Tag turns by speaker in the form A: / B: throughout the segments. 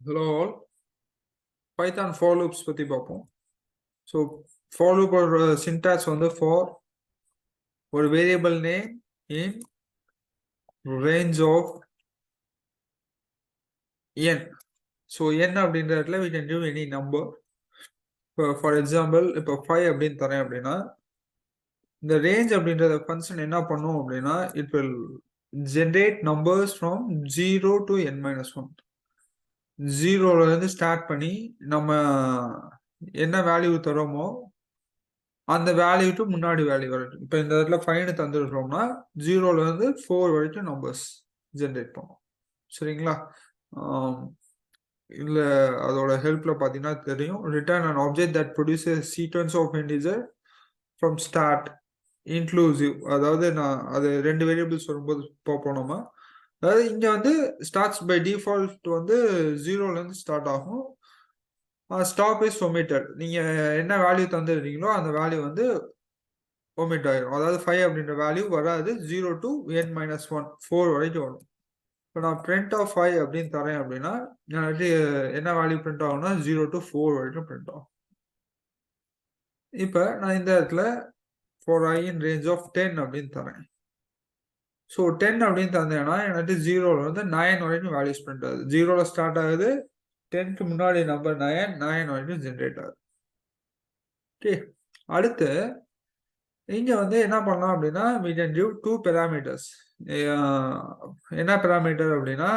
A: Hello all. Python for loops பத்தி பார்ப்போம். So for loop or syntax வந்து for ஒரு variable name in range of n. So n அப்படின்றதுல we can give any number. For example, இப்போ 5 அப்படின்னு தரேன் அப்படின்னா இந்த range அப்படின்றத ஃபங்க்ஷன் என்ன பண்ணும் அப்படின்னா it will generate numbers from 0 to n-1. 0ல இருந்து ஸ்டார்ட் பண்ணி நம்ம என்ன வேல்யூ தரோமோ அந்த வேல்யூக்கு முன்னாடி வேல்யூ வரைக்கும். இப்போ இந்த இடத்துல 5 தந்துருக்கோம்னா 0ல இருந்து 4 வரைக்கும் நம்பர்ஸ் ஜென்ரேட் பண்ணும். சரிங்களா? இல்ல அதோட ஹெல்ப்ல பார்த்தீங்கன்னா தெரியும். Return an object that produces sequence of integer from start inclusive. அதாவது நான் அது 2 வேரியபிள்ஸ் வரும்போது பார்ப்போம் நம்ம. அதாவது இங்க வந்து ஸ்டார்ட்ஸ் பை டிஃபால்ட் வந்து 0ல இருந்து ஸ்டார்ட் ஆகும். Stop is omitted. நீங்க என்ன வேல்யூ தந்துருக்கீங்களோ அந்த வேல்யூ வந்து ஒமிட் ஆயிடும். அதாவது 5 அப்படின்ற வேல்யூ வராது. 0 to n-1 4 வரைக்கும் வரும். இப்போ நான் print of 5 அப்படின்னு தரேன் அப்படின்னா எனக்கு என்ன வேல்யூ பிரிண்ட் ஆகும்னா 0 to 4 வரைக்கும் பிரிண்ட் ஆகும். இப்போ நான் இந்த இடத்துல for I in range of 10 அப்படின்னு தரேன். ஸோ 10 அப்படின்னு தந்தேன்னா எனக்கு 0ல இருந்து 9 வரைக்கும் வேல்யூஸ் பிரிண்ட் ஆகுது. 0ல ஸ்டார்ட் ஆகுது, 10க்கு முன்னாடி நம்பர் 9 வரைக்கும் ஜென்ரேட் ஆகுது. ஓகே, அடுத்து இங்க வந்து என்ன பண்ணலாம் அப்படின்னா we can give 2 parameters. என்ன parameter அப்படின்னா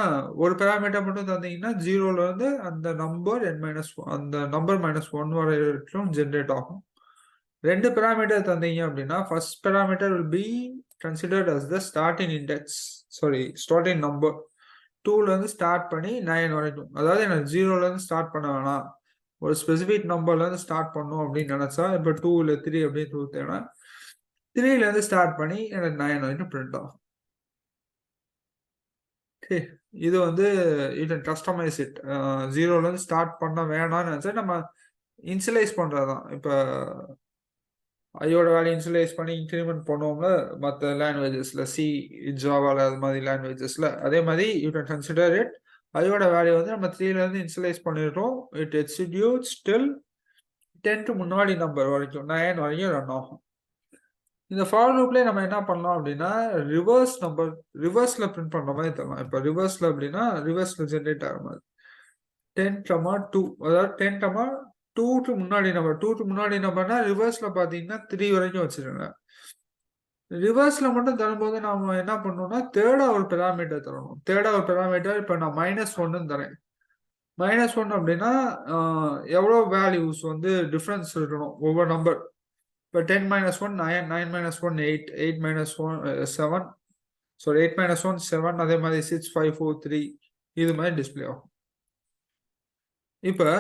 A: ஒரு parameter மட்டும் தந்தீங்கன்னா 0ல இருந்து அந்த நம்பர் அந்த நம்பர் -1 வரைக்கும் ஜென்ரேட் ஆகும். 2 parameter தந்தீங்க அப்படின்னா first parameter will be considered as the starting number. 2ல இருந்து ஸ்டார்ட் பண்ணி 9 வரைக்கும். அதாவது எனக்கு 0ல இருந்து ஸ்டார்ட் பண்ண வேணாம், ஒரு ஸ்பெசிபிக் நம்பர்ல இருந்து ஸ்டார்ட் பண்ணும் அப்படின்னு நினைச்சா இப்போ 2 இல்ல 3 அப்படின்னு கொடுத்தேன்னா 3ல இருந்து ஸ்டார்ட் பண்ணி எனக்கு 9 வரைக்கும் பிரிண்ட் ஆகும். ஓகே, இது வந்து யூ கேன் கஸ்டமைஸ் இட். 0ல இருந்து ஸ்டார்ட் பண்ண வேணாம்னு நினைச்சா நம்ம இன்சியலைஸ் பண்றதுதான். இப்போ ஐயோட வேல்யூ இன்சியலைஸ் பண்ணி இன்க்ரிமெண்ட் பண்ணுவோம்ல மற்ற லாங்குவேஜஸ்ல, சி, ஜாவால அது மாதிரி லாங்குவேஜஸ்ல, அதே மாதிரி யூ கேன் கன்சிடர் இட். ஐயோட வேல்யூ வந்து நம்ம 3ல இருந்து இன்சியலைஸ் பண்ணிடுறோம். இட் எக்ஸிக்யூட்ஸ் டில் 10க்கு முன்னாடி நம்பர் வரைக்கும் 9 வரைக்கும் ரன் ஆகும். இந்த ஃபார் லூப்ல நம்ம என்ன பண்ணலாம் அப்படின்னா ரிவர்ஸ்ல பிரிண்ட் பண்ற மாதிரி தரலாம். இப்போ ரிவர்ஸ்ல அப்படின்னா ரிவர்ஸ்ல ஜென்ரேட் ஆகிற மாதிரி 10, 2, அதாவது 10, 2க்கு முன்னாடி நம்பர். 2க்கு முன்னாடி நம்பர்னா ரிவர்ஸ்ல பாத்தீங்கன்னா 3 வரைக்கும் வச்சிருங்க. ரிவர்ஸ்ல மட்டும் தரும்போது நாம என்ன பண்ணணும்னா தேர்டா ஒரு பெராமீட்டர் தரணும். தேர்டா ஒரு பெராமீட்டர் இப்போ நான் -1 தரேன். -1 அப்படின்னா எவ்வளவு வேல்யூஸ் வந்து டிஃபரன்ஸ் இருக்கணும் ஒவ்வொரு நம்பர். இப்போ 10 - 1 9, 9 - 1 8, 8 - 1 7, 8 - 1 7, அதே மாதிரி 6 5 4 3 இது மாதிரி டிஸ்பிளே ஆகும். இப்போ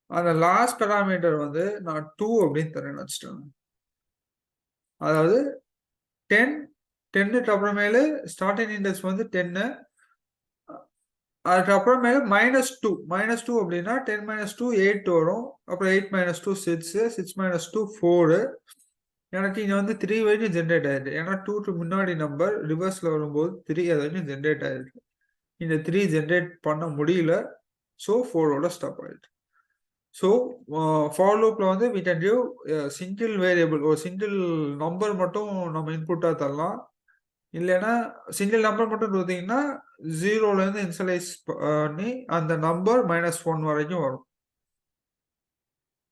A: அந்த லாஸ்ட் பெராமீட்டர் வந்து நான் 2 அப்படின்னு தரேன்னு வச்சுட்டேன். அதாவது 10க்கு அப்புறமேலு ஸ்டார்டிங் இண்டெக்ஸ் வந்து 10, அதுக்கப்புறமேல -2 அப்படின்னா 10 - 2 8 வரும். அப்புறம் 8 - 2 6, 6 - 2 4. எனக்கு இங்க வந்து 3 வரைக்கும் ஜென்ரேட் ஆயிடுது. ஏன்னா 2க்கு முன்னாடி நம்பர் ரிவர்ஸ்ல வரும்போது 3 அது வரைக்கும் ஜென்ரேட் ஆயிருக்கு. இந்த 3 ஜென்ரேட் பண்ண முடியல, ஸோ 4ஓட ஸ்டாப் ஆயிடுது. ஸோ ஃபார் லூப்ல வந்து we can give single variable, ஒரு சிங்கிள் நம்பர் மட்டும் நம்ம இன்புட்டா தரலாம். இல்லைன்னா சிங்கிள் நம்பர் மட்டும் கொடுத்தீங்கன்னா 0ல இருந்து இன்சலைஸ் பண்ணி அந்த நம்பர் -1 வரைக்கும் வரும்.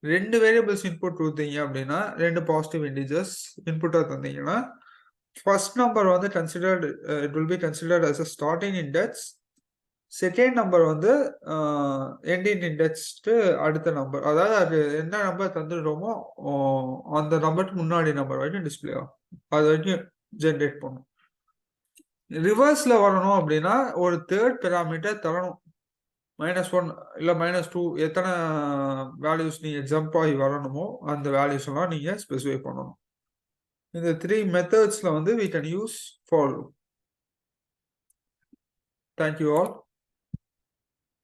A: 2 வேரியபிள்ஸ் இன்புட் கொடுத்தீங்க அப்படின்னா 2 பாசிட்டிவ் இன்டிஜர்ஸ் இன்புட்டா தந்தீங்கன்னா ஃபர்ஸ்ட் நம்பர் வந்து it will be considered as a starting index. Second number வந்து எண்டிங் இண்டெக்ஸ்க்கு அடுத்த நம்பர். அதாவது அது என்ன நம்பர் தந்துடுறோமோ அந்த நம்பருக்கு முன்னாடி நம்பர் வரைக்கும் டிஸ்பிளே ஆகும். அது வரைக்கும் ஜென்ரேட் பண்ணும். ரிவர்ஸ்ல வரணும் அப்படின்னா ஒரு தேர்ட் பெராமீட்டர் தரணும். -1 இல்ல -2 எத்தனை வேல்யூஸ் நீங்க ஜம்ப் ஆகி வரணுமோ அந்த வேல்யூஸ் எல்லாம் நீங்க ஸ்பெசிஃபை பண்ணணும். இந்த 3 மெத்தட்ஸ்ல வந்து we can use for loop. Thank you all.